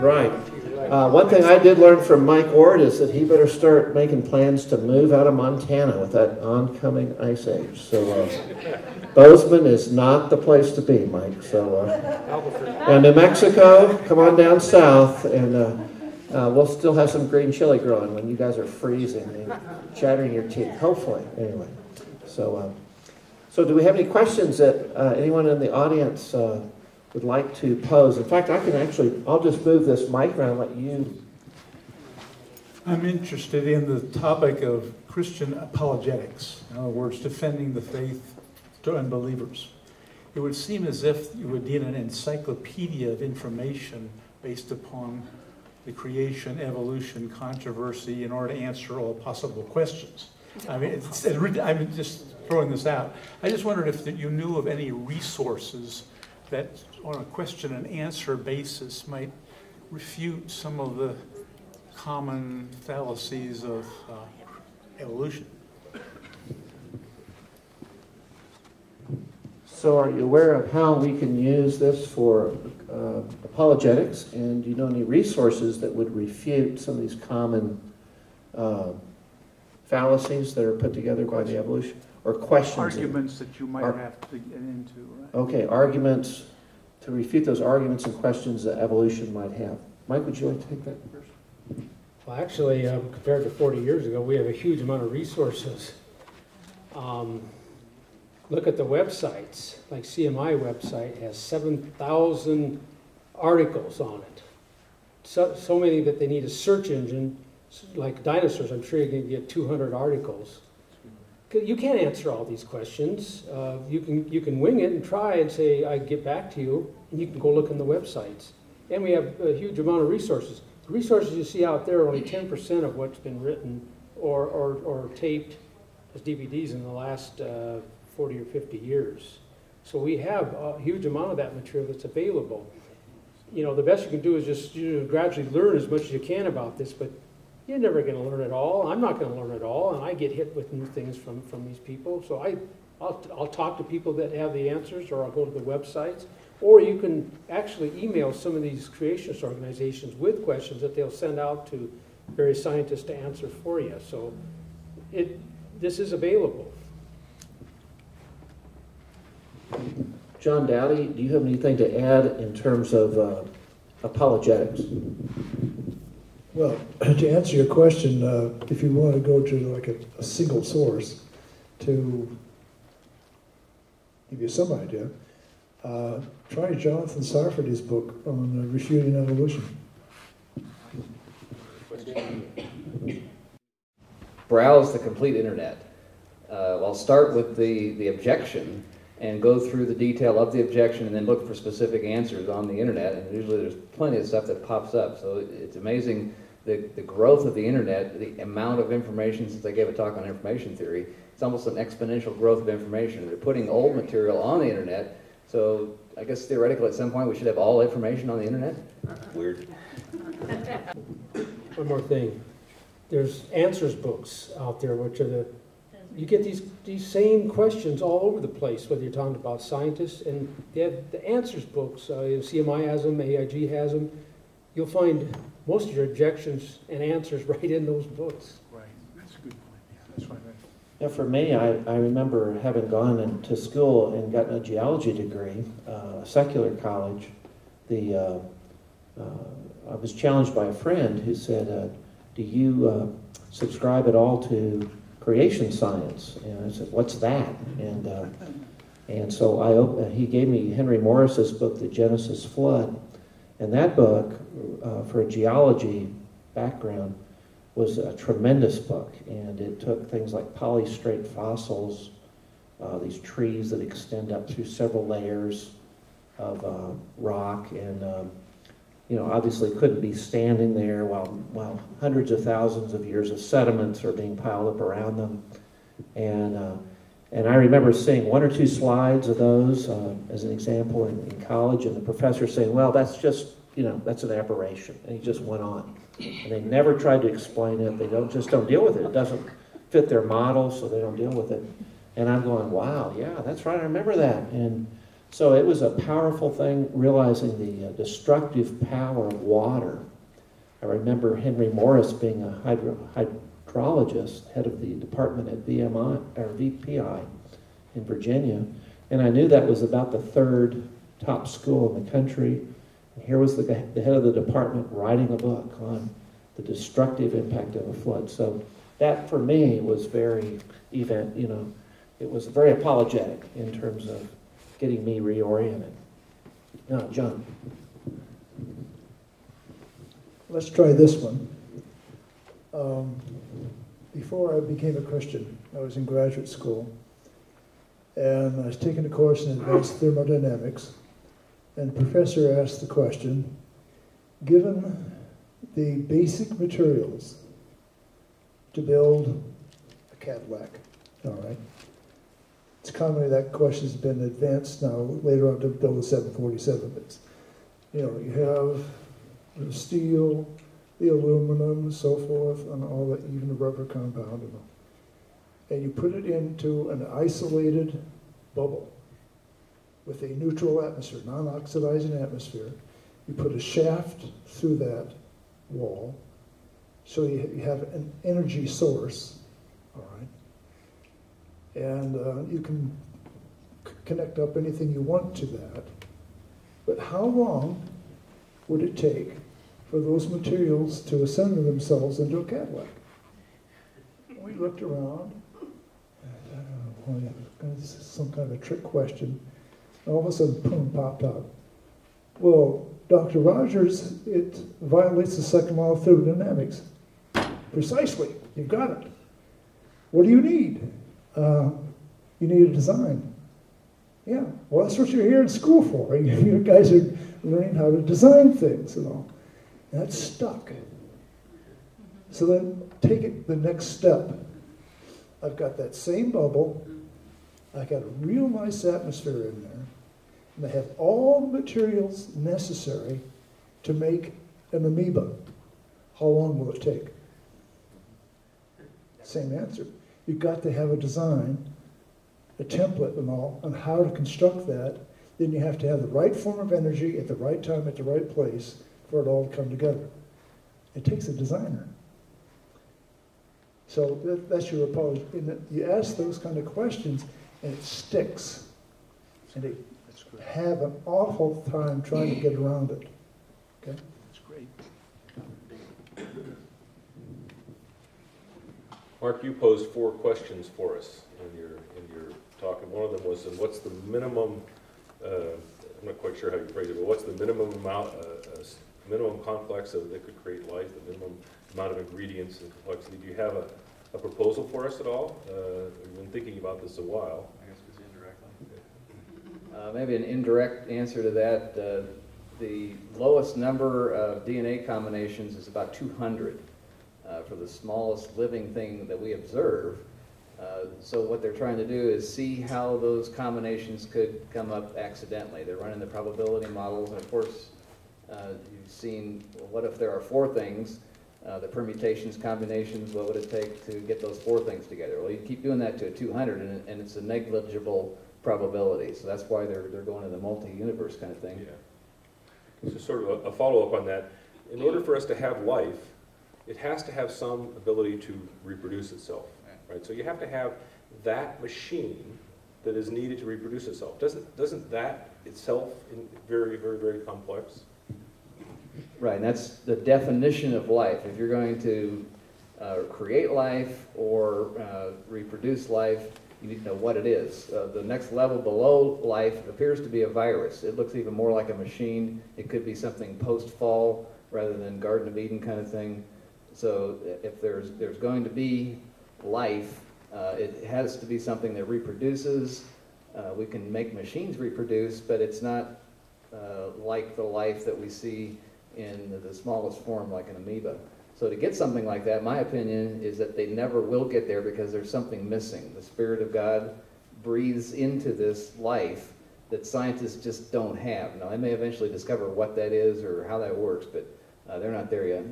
Right. One thing I did learn from Mike Oard is that he better start making plans to move out of Montana with that oncoming ice age. So Bozeman is not the place to be, Mike. So and New Mexico, come on down south, and we'll still have some green chili growing when you guys are freezing and chattering your teeth. Hopefully, anyway. So do we have any questions that anyone in the audience would like to pose? In fact, I'll just move this mic around and let you. I'm interested in the topic of Christian apologetics. In other words, defending the faith to unbelievers. It would seem as if you would need an encyclopedia of information based upon the creation, evolution, controversy in order to answer all possible questions. I mean, I'm just throwing this out. I just wondered if you knew of any resources that on a question and answer basis might refute some of the common fallacies of evolution. So are you aware of how we can use this for apologetics? And do you know any resources that would refute some of these common fallacies that are put together by the evolution? Or questions? Arguments that you might have to get into, right? Okay, arguments, to refute those arguments and questions that evolution might have. Mike, would you like to take that first? Well, actually, compared to 40 years ago, we have a huge amount of resources. Look at the websites. Like CMI website has 7,000 articles on it. So many that they need a search engine. Like dinosaurs, I'm sure you can get 200 articles. You can't answer all these questions. You can wing it and try and say, I get back to you, and you can go look in the websites. And we have a huge amount of resources. The resources you see out there are only 10% of what's been written or taped as DVDs in the last 40 or 50 years. So we have a huge amount of that material that's available. You know, the best you can do is just gradually learn as much as you can about this, but you're never going to learn it all. I'm not going to learn it all, and I get hit with new things from these people. So I'll talk to people that have the answers, or I'll go to the websites. Or you can actually email some of these creationist organizations with questions that they'll send out to various scientists to answer for you. So this is available. John Dowdy, do you have anything to add in terms of apologetics? Well, to answer your question, if you want to go to like a single source to give you some idea, try Jonathan Sarfaty's book on refuting evolution. Browse the complete internet. I'll start with the objection and go through the detail of the objection and then look for specific answers on the internet. And usually there's plenty of stuff that pops up. So it's amazing the growth of the internet, the amount of information. Since I gave a talk on information theory, it's almost an exponential growth of information. They're putting old material on the internet. So I guess theoretically at some point we should have all information on the internet. Weird. One more thing. There's answers books out there, which are you get these same questions all over the place, whether you're talking about scientists, and they have the answers books. CMI has them, AIG has them. You'll find most of your objections and answers right in those books. Right, that's a good point. Yeah, that's right. Yeah, for me, I remember having gone into school and gotten a geology degree, a secular college. I was challenged by a friend who said, do you subscribe at all to creation science? And I said, what's that? And so he gave me Henry Morris's book, The Genesis Flood. And that book, for a geology background, was a tremendous book. And it took things like polystrate fossils, these trees that extend up through several layers of rock, and obviously couldn't be standing there while hundreds of thousands of years of sediments are being piled up around them. And I remember seeing one or two slides of those as an example in college, and the professor saying, well, that's just, that's an aberration. And he just went on. And they never tried to explain it. They just don't deal with it. It doesn't fit their model, so they don't deal with it. And I'm going, wow, yeah, that's right, I remember that. And So it was a powerful thing, realizing the destructive power of water. I remember Henry Morris being a hydrologist, head of the department at VPI in Virginia, and I knew that was about the third top school in the country. And here was the head of the department writing a book on the destructive impact of a flood. So that, for me, was very it was very apologetic in terms of getting me reoriented. Now, John. Let's try this one. Before I became a Christian, I was in graduate school, and I was taking a course in advanced thermodynamics, and the professor asked the question, given the basic materials to build a Cadillac, all right? It's commonly that question's been advanced now, later on to build a 747. It's, you have the steel, the aluminum, and so forth, and all that, even the rubber compound and all. And you put it into an isolated bubble with a neutral atmosphere, non-oxidizing atmosphere. You put a shaft through that wall, so you have an energy source, all right? And you can connect up anything you want to that. But how long would it take for those materials to assemble themselves into a Cadillac? We looked around, and I don't know, this is some kind of a trick question. And all of a sudden, boom, popped out. Well, Dr. Rogers, it violates the second law of thermodynamics. Precisely, you've got it. What do you need? You need a design. Yeah, well, that's what you're here in school for. You guys are learning how to design things and all. And that's stuck. So then take it the next step. I've got that same bubble. I've got a real nice atmosphere in there. And I have all the materials necessary to make an amoeba. How long will it take? Same answer. You've got to have a design, a template and all, on how to construct that. Then you have to have the right form of energy at the right time, at the right place, for it all to come together. It takes a designer. So that's your approach. You ask those kind of questions, and it sticks. And they have an awful time trying to get around it. Okay? That's great. Mark, you posed 4 questions for us in your talk, and one of them was, what's the minimum? I'm not quite sure how you phrase it, but what's the minimum amount, minimum complex that could create life? The minimum amount of ingredients and complexity. Do you have a proposal for us at all? We've been thinking about this a while. I guess it's indirectly. Maybe an indirect answer to that. The lowest number of DNA combinations is about 200 for the smallest living thing that we observe. So what they're trying to do is see how those combinations could come up accidentally. They're running the probability models, and of course, you've seen, well, what if there are 4 things? The permutations, combinations, what would it take to get those 4 things together? Well, you keep doing that to 200, and it's a negligible probability. So that's why they're going to the multi-universe kind of thing. Yeah. So sort of a follow-up on that. In order for us to have life, it has to have some ability to reproduce itself, right? So you have to have that machine that is needed to reproduce itself. Doesn't that itself very, very, very complex? Right, and that's the definition of life. If you're going to create life or reproduce life, you need to know what it is. The next level below life appears to be a virus. It looks even more like a machine. It could be something post-fall rather than Garden of Eden kind of thing. So if there's going to be life, it has to be something that reproduces. We can make machines reproduce, but it's not like the life that we see in the smallest form, like an amoeba. So to get something like that, my opinion is that they never will get there because there's something missing. The Spirit of God breathes into this life that scientists just don't have. Now, they may eventually discover what that is or how that works, but they're not there yet.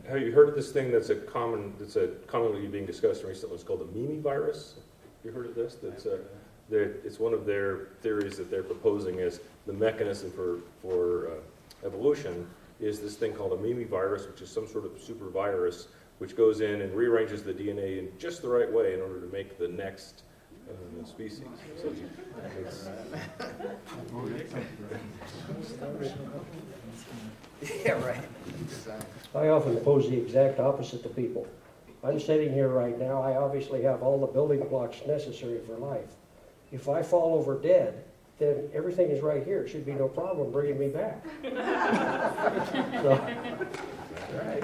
Have you heard of this thing that's commonly being discussed recently? It's called the Mimi virus. Have you heard of this? That's it's one of their theories that they're proposing as the mechanism for evolution is this thing called a mimivirus, which is some sort of super virus, which goes in and rearranges the DNA in just the right way in order to make the next species. So it's, Yeah, right. I often pose the exact opposite to people. I'm sitting here right now, I obviously have all the building blocks necessary for life. If I fall over dead, then everything is right here. It should be no problem bringing me back. So, Right.